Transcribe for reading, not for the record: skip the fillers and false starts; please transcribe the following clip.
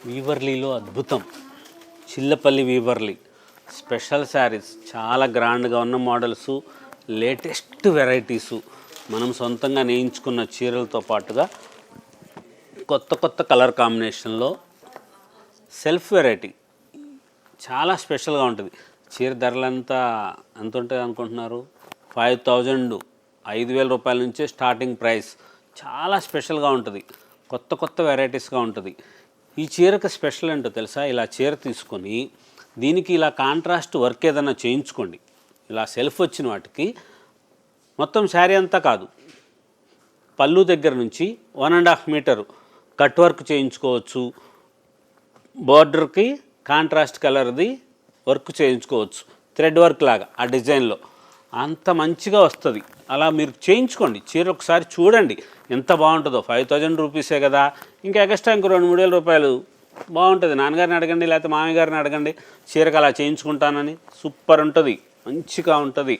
వీవర్లీలో అద్భుతం చిల్లపల్లి వీవర్లీ స్పెషల్ శారీస్ చాలా గ్రాండ్గా ఉన్న మోడల్స్, లేటెస్ట్ వెరైటీసు, మనం సొంతంగా నేయించుకున్న చీరలతో పాటుగా కొత్త కొత్త కలర్ కాంబినేషన్లో సెల్ఫ్ వెరైటీ చాలా స్పెషల్గా ఉంటుంది. చీర ధరలంతా ఎంత ఉంటుంది అనుకుంటున్నారు? 5000 5,000 రూపాయల నుంచే స్టార్టింగ్ ప్రైస్. చాలా స్పెషల్గా ఉంటుంది, కొత్త కొత్త వెరైటీస్గా ఉంటుంది. ఈ చీరకు స్పెషల్ ఏంటో తెలుసా? ఇలా చీర తీసుకొని దీనికి ఇలా కాంట్రాస్ట్ వర్క్ ఏదైనా చేయించుకోండి. ఇలా సెల్ఫ్ వచ్చిన వాటికి మొత్తం శారీ అంతా కాదు, పళ్ళు దగ్గర నుంచి 1.5 మీటరు కట్ వర్క్ చేయించుకోవచ్చు. బార్డర్కి కాంట్రాస్ట్ కలర్ది వర్క్ చేయించుకోవచ్చు, థ్రెడ్ వర్క్ లాగా ఆ డిజైన్లో. అంత మంచిగా వస్తుంది. అలా మీరు చేయించుకోండి. చీర ఒకసారి చూడండి ఎంత బాగుంటుందో. 5,000 రూపీసే కదా, ఇంకా ఎక్స్ట్రా ఇంకో 2-3,000 రూపాయలు బాగుంటుంది. నాన్నగారిని అడగండి, లేకపోతే మామయ్య గారిని అడగండి చీరకు అలా చేయించుకుంటానని. సూపర్ ఉంటుంది, మంచిగా ఉంటుంది.